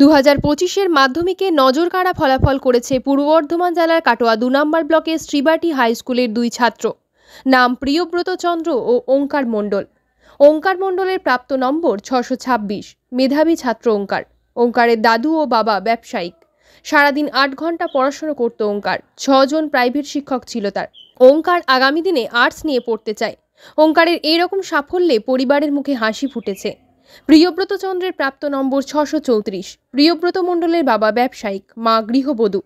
2025-এর মাধ্যমিকে নজরকাড়া ফলাফল করেছে পূর্ব বর্ধমান জেলার কাটোয়া 2 নম্বর ব্লকের শ্রীবাটি হাই স্কুলের দুই ছাত্র। নাম প্রিয়ব্রত চন্দ্র ও ওঙ্কার মণ্ডল। ওঙ্কার মণ্ডলের প্রাপ্ত নম্বর 626। মেধাবী ছাত্র ওঙ্কার। ওঙ্কারের দাদু ও বাবা ব্যবসায়িক। সারাদিন 8 ঘন্টা পড়াশোনা করত ওঙ্কার। 6 জন প্রাইভেট শিক্ষক ছিল তার। ওঙ্কার আগামী দিনে আর্টস নিয়ে পড়তে চায়। ওঙ্কারের এইরকম সাফল্যে পরিবারের মুখে হাসি ফুটেছে। প্রিয়ব্রত চন্দ্রের প্রাপ্ত নম্বর 634। প্রিয়ব্রত মণ্ডলের বাবা ব্যবসায়িক, মা গৃহবধূ।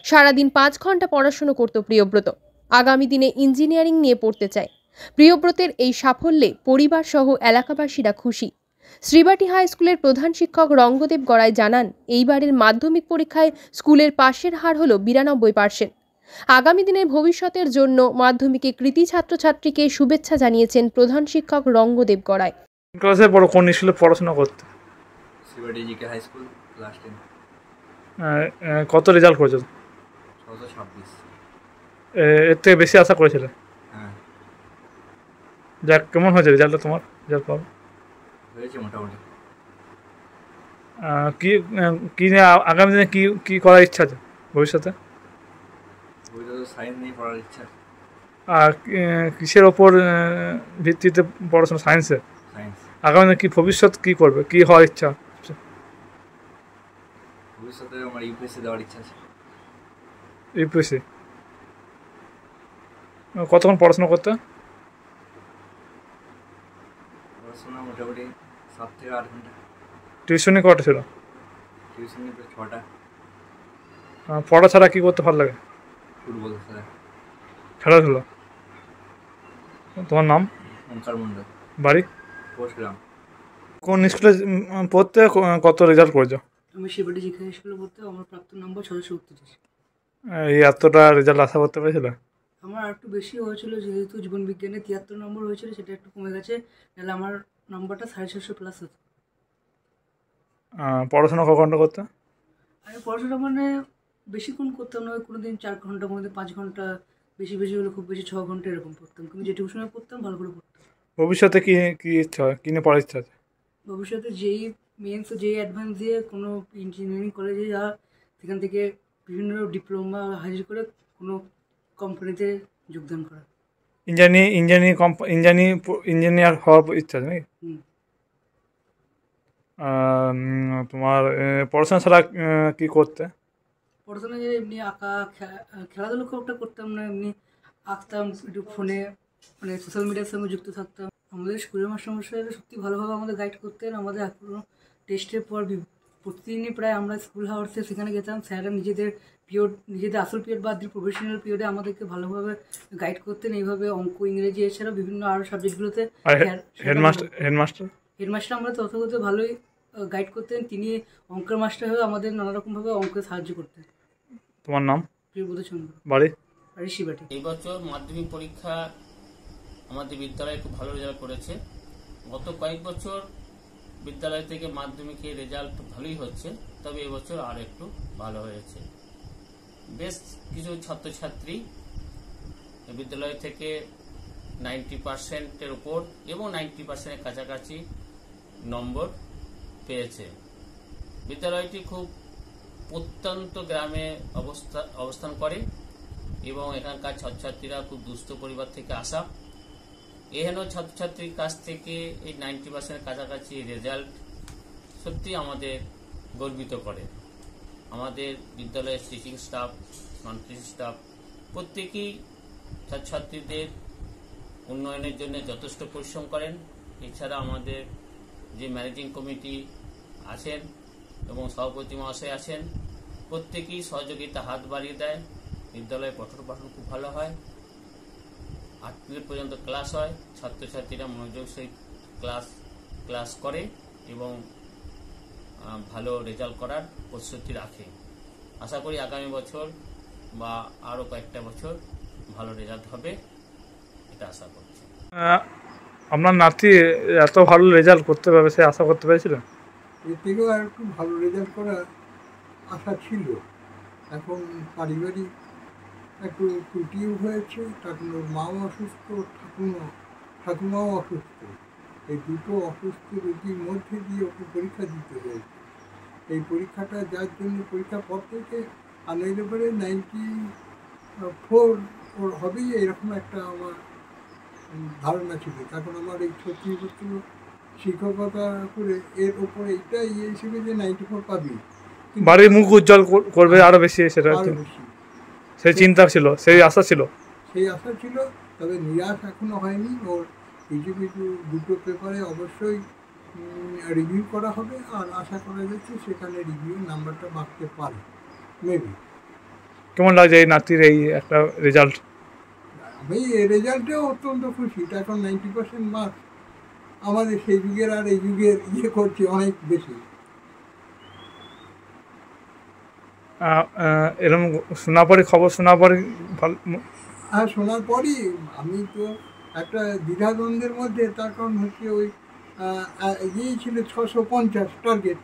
সারাদিন 5 ঘন্টা পড়াশোনা করত প্রিয়ব্রত। আগামী দিনে ইঞ্জিনিয়ারিং নিয়ে পড়তে চায়। প্রিয়ব্রতের এই সাফল্যে পরিবার সহ এলাকাবাসীরা খুশি। শ্রীবাটি হাই স্কুলের প্রধান শিক্ষক রঙ্গদেব গড়াই জানান, এইবারের মাধ্যমিক পরীক্ষায় স্কুলের পাশের হার হল 92%। আগামী দিনের ভবিষ্যতের জন্য মাধ্যমিকে কৃতী ছাত্রছাত্রীকে শুভেচ্ছা জানিয়েছেন প্রধান শিক্ষক রঙ্গদেব গড়াই। ক্লাসে বড় কোন স্কুলে পড়াশোনা করতে? শ্রীবাটি জিকে হাই স্কুল ক্লাস 10। কত রেজাল্ট করেছো? 626। এর থেকে বেশি আশা করেছিলে? হ্যাঁ, যাক, কেমন হয়েছে রেজাল্টটা তোমার? রেজাল্ট পাবো হয়েছে মোটামুটি। কি কি নিয়ে আগামী দিনে কি কি করার ইচ্ছা আছে ভবিষ্যতে? সায়েন্স নিয়ে পড়ার ইচ্ছা। আর কিসের ওপর ভিত্তিতে পড়াশোনা? সায়েন্সে? সায়েন্স। আগামী দিনে কি ভবিষ্যৎ কি করবে, কি হওয়ার ইচ্ছা? ভবিষ্যতে আমার ইউপিএসসি দেওয়ার ইচ্ছা আছে। ইউপিএসসি? কতক্ষণ পড়াশোনা করতে? পড়াশোনা মোটামুটি 7 থেকে 8 ঘন্টা। টিউশনি কটা ছিল? টিউশনি 6টা। পড়া ছাড়া কি করতে ভালো লাগে? ফুটবল খেলা। খেলাধুলা? তোমার নাম? ওঙ্কার মণ্ডল। বাড়ি? পোস্টগ্রাম। কোন স্কুলে পড়তে কত রেজাল্ট করেছো? আমি শ্রীবাটি জিকে হাই স্কুলে পড়তে আমার প্রাপ্ত নম্বর 637। এই এতটা রেজাল্ট আশা করতে পেরেছিলে? আমার একটু বেশি হয়েছিল, যেহেতু জীবন বিজ্ঞানে 73 নম্বর হয়েছিল, সেটা একটু কমে গেছে। নাহলে আমার নম্বরটা 650+ হতো। পড়াশোনা ক ঘন্টা করতে? আমি পড়াশোনা বেশিক্ষণ করতাম না, কোনো দিন 4 ঘন্টা, কোনো দিন 5 ঘন্টা, বেশি হলে খুব বেশি 6 ঘন্টা এরকম পড়তাম। কিন্তু যে টিউশনে পড়তাম ভালো করে পড়তাম। ভবিষ্যতে কি কি ইচ্ছা হয়, কি নিয়ে পড়ার ইচ্ছা আছে? ভবিষ্যতে যেই মেন্স ও যেই অ্যাডভান্স দিয়ে কোনো ইঞ্জিনিয়ারিং কলেজে যাওয়া, সেখান থেকে বিভিন্ন ডিপ্লোমা হাজির করে কোনো কোম্পানিতে যোগদান করা। ইঞ্জিনিয়ার হওয়ার ইচ্ছা আছে নাকি? তোমার পড়াশোনা ছাড়া কি করতে? পড়াশোনা যে এমনি আঁকা, খেলাধুলো খুব একটা করতাম না, এমনি আঁকতাম, একটু ফোনে সোশ্যাল মিডিয়ার সঙ্গে যুক্ত থাকতাম। আমাদের স্কুলের মাস্টারমশাইরা সত্যি ভালোভাবে আমাদের গাইড করতেন। আমাদের এখনো টেস্টের পর প্রতিদিনই প্রায় আমরা স্কুল হাওয়ার্সে সেখানে যেতাম। স্যাররা নিজেদের আসল পিরিয়ড বাদ দিয়ে প্রফেশনাল পিরিয়ডে আমাদেরকে ভালোভাবে গাইড করতেন। এইভাবে অঙ্ক, ইংরেজি এছাড়াও বিভিন্ন আরও সাবজেক্টগুলোতে হেডমাস্টার আমরা তথাগত ভালোই গাইড করতেন। তিনি অঙ্কের মাস্টার হয়ে আমাদের নানা রকমভাবে অঙ্কে সাহায্য করতেন। তোমার নাম? প্রিয়ব্রত চন্দ্র। বাড়ি? শ্রীবাটি। এই বছর মাধ্যমিক পরীক্ষা আমাদের বিদ্যালয়ে খুব ভালো রেজাল্ট করেছে। গত কয়েক বছর বিদ্যালয় থেকে মাধ্যমিকের রেজাল্ট ভালোই হচ্ছে, তবে এবছর আর একটু ভালো হয়েছে। বেশ কিছু ছাত্রছাত্রী বিদ্যালয় থেকে 90%-এর উপর এবং 90%-এর কাছাকাছি নম্বর পেয়েছে। বিদ্যালয়টি খুব প্রত্যন্ত গ্রামে অবস্থান করে এবং এখানকার ছাত্রছাত্রীরা খুব দুস্থ পরিবার থেকে আসা। এহেন ছাত্রছাত্রীর কাছ থেকে এই 90%-এর কাছাকাছি রেজাল্ট সত্যি আমাদের গর্বিত করে। আমাদের বিদ্যালয়ের teaching staff, non teaching staff প্রত্যেকেই ছাত্রছাত্রীদের উন্নয়নের জন্য যথেষ্ট পরিশ্রম করেন। এছাড়া আমাদের যে ম্যানেজিং কমিটি আছেন এবং সভাপতি মহাশয় আছেন, প্রত্যেকেই সহযোগিতা হাত বাড়িয়ে দেয়। বিদ্যালয়ে পঠন পাঠন খুব ভালো হয়, 8 পর্যন্ত ক্লাস হয়। ছাত্রছাত্রীরা মনোযোগ সহিত ক্লাস করে এবং ভালো রেজাল্ট করার প্রস্তুতি রাখে। আশা করি আগামী বছর বা আরও কয়েকটা বছর ভালো রেজাল্ট হবে, এটা আশা করছি। আপনার নাতি এত ভালো রেজাল্ট করতে পারবে সে আশা করতে পেরেছিলেন? এর থেকেও আর একটু ভালো রেজাল্ট করার আশা ছিল। এখন পারিবারিক একটু ত্রুটিও হয়েছে, ঠাকুমার মাও অসুস্থ, ঠাকুমাও অসুস্থ। এই দুটো অসুস্থ রোগীর মধ্যে দিয়ে ওকে পরীক্ষা দিতে হয়েছে। এই পরীক্ষাটা যার জন্য পরীক্ষা পর থেকে আনলে পরে 94 ওর হবেই, এরকম একটা আমার ধারণা ছিল। তখন আমার এই 36 বছর শিক্ষকতা করে এর ওপরে এটা ইয়ে হিসেবে যে 94 পাবি, বাড়ির মুখ উজ্জ্বল করবে আরো বেশি, সেটা আরও বেশি সেই চিন্তা ছিল, সেই আশা ছিল। সেই আশা ছিল। তবে নিরাশ এখনো হয়নি। ওর কিছু কিছু দুটো পেপারে অবশ্যই রিভিউ করা হবে, আর আশা করা যাচ্ছে সেখানে রিভিউ নাম্বারটা বাড়তে পারে মেবি। কেমন লাগছে এই নাতির এই একটা রেজাল্ট? আমি এই রেজাল্টেও অত্যন্ত খুশি। এখন 90% মার্ক আমাদের সেই যুগের আর এই যুগের ইয়ে করছে অনেক বেশি। এরকম শোনা পরে, খবর শোনা পরে ভালো। আর শোনার পরই আমি তো একটা দ্বিধাদ্বন্দ্বের মধ্যে, তার কারণ হচ্ছে ওই ইয়েই ছিল 650 টার্গেট।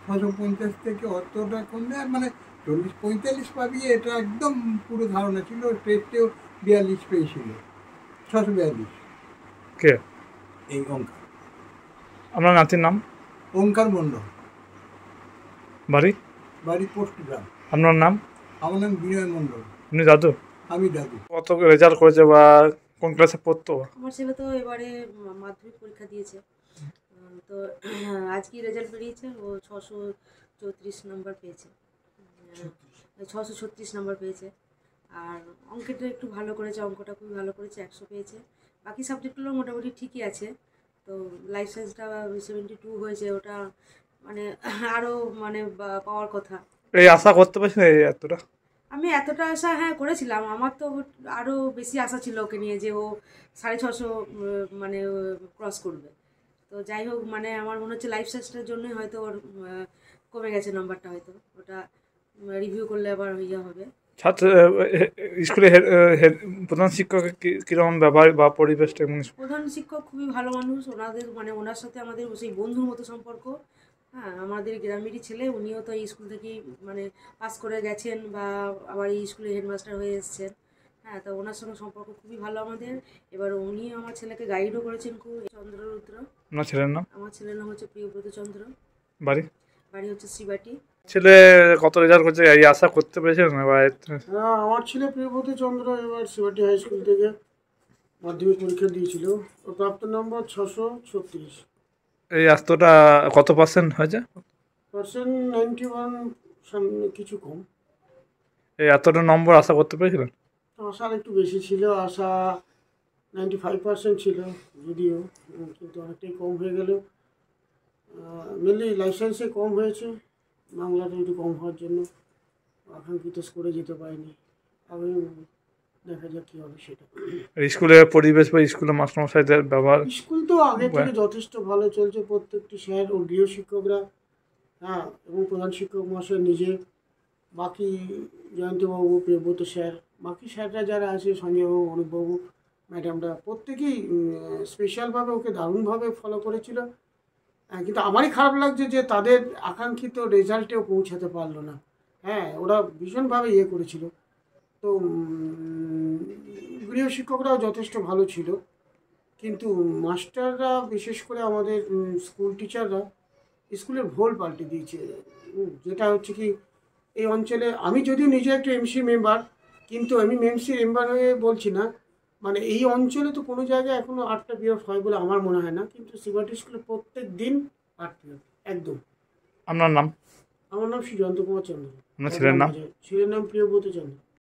650 থেকে অতটা কমবে, আর মানে 40-45 পাবি এটা একদম পুরো ধারণা ছিল। টেস্টেও 42 পেয়েছিল, 642। কে এই ওঙ্কার, আপনার নাতির নাম? ওঙ্কার মণ্ডল, বাড়ি? বাড়ি পোস্টগ্রাম। আপনার নাম? আমার নাম বিনয় মণ্ডল, আপনি দাদু? আমি দাদু। কত রেজাল্ট করেছে বা কোন ক্লাসে পড়তো? আমার ছেলে তো এবারে মাধ্যমিক পরীক্ষা দিয়েছে, তো আজকে রেজাল্ট বেরিয়েছে। ও 634 নম্বর পেয়েছে, 636 নম্বর পেয়েছে। আর অঙ্কটা একটু ভালো করেছে, অঙ্কটা খুবই ভালো করেছে, 100 পেয়েছে। বাকি সাবজেক্টগুলো মোটামুটি ঠিকই আছে। তো লাইফ সায়েন্সটা 72 হয়েছে, ওটা মানে আরও মানে পাওয়ার কথা। এই আশা করতে পারছেন এই এতটা? আমি এতটা আশা হ্যাঁ করেছিলাম। আমার তো আরও বেশি আশা ছিল ওকে নিয়ে, যে ও 650 মানে ক্রস করবে। তো যাই হোক, মানে আমার মনে হচ্ছে লাইফ সায়েন্সটার জন্যই হয়তো ওর কমে গেছে নাম্বারটা। হয়তো ওটা রিভিউ করলে আবার ইয়ে হবে। ছাত্র স্কুলে প্রধান শিক্ষক কীরকম ব্যবহার বা পরিবেশটা? প্রধান শিক্ষক খুবই ভালো মানুষ। ওনার সাথে আমাদের সেই বন্ধুর মতো সম্পর্ক। হ্যাঁ, আমাদের গ্রামেরই ছেলে, উনিও তো এই স্কুল থেকেই মানে পাস করে গেছেন, বা আবার এই স্কুলে হেডমাস্টার হয়ে এসেছেন। হ্যাঁ, তো ওনার সঙ্গে সম্পর্ক খুবই ভালো আমাদের। এবার উনি আমার ছেলেকে গাইডও করেছেন খুব। চন্দ্ররুদ্র আপনার ছেলের নাম? আমার ছেলের নাম হচ্ছে প্রিয়ব্রত চন্দ্র। বাড়ি? বাড়ি হচ্ছে শ্রীবাটি। ছেলে কত রেজাল্ট করছে এই আশা করতে পেরেছেন? হ্যাঁ, আমার ছেলে প্রিয়ব্রত চন্দ্র এবার শিবাটি হাই স্কুল থেকে মাধ্যমিক পরীক্ষা দিয়েছিল। ওর প্রাপ্ত নম্বর 636। এই এতটা কত পার্সেন্ট হয়েছে? 91 সামনে কিছু কম। এই এতটা নম্বর আশা করতে পেরেছিলেন? আশা একটু বেশি ছিল, আশা 95% ছিল যদিও, কিন্তু অনেকটাই কম হয়ে গেল। মেনলি লাইফ সায়েন্সে কম হয়েছে, বাংলাটা একটু কম হওয়ার জন্য আকাঙ্ক্ষিত স্কোরে যেতে পারিনি। আমি দেখা যাক কী হবে সেটা। স্কুলের পরিবেশ বা স্কুলের মাস্টারমশাইদের ব্যবহার? স্কুল তো আগে থেকে যথেষ্ট ভালো চলছে। প্রত্যেকটি স্যার ও গৃহ শিক্ষকরা, হ্যাঁ, এবং প্রধান শিক্ষক মহাশয় নিজে, বাকি জয়ন্তবাবু, প্রিয়ব্রত স্যার, বাকি স্যাররা যারা আছে, সঞ্জয়বাবু, অনুপবাবু, ম্যাডামরা, প্রত্যেকেই স্পেশালভাবে ওকে দারুণভাবে ফলো করেছিল। কিন্তু আমারই খারাপ লাগছে যে তাদের আকাঙ্ক্ষিত রেজাল্টেও পৌঁছাতে পারলো না। হ্যাঁ, ওরা ভীষণভাবে ইয়ে করেছিল। তো গৃহ শিক্ষকরাও যথেষ্ট ভালো ছিল, কিন্তু মাস্টাররা, বিশেষ করে আমাদের স্কুল টিচাররা স্কুলের ভোল পাল্টে দিয়েছে। যেটা হচ্ছে কি, এই অঞ্চলে আমি যদিও নিজে একটা এমসি মেম্বার, কিন্তু আমি এমসি মেম্বার হয়ে বলছি না, মানে এই অঞ্চলে তো কোনো জায়গায় এখনও 8টা পিরিয়ড হয় বলে আমার মনে হয় না, কিন্তু শিবাটি স্কুলে প্রত্যেক দিন 8 পিরিয়ড একদম। আপনার নাম? আমার নাম শ্রী জয়ন্ত কুমার চন্দ্র। আপনার ছেলের নাম? ছেলের নাম প্রিয়ব্রত চন্দ্র।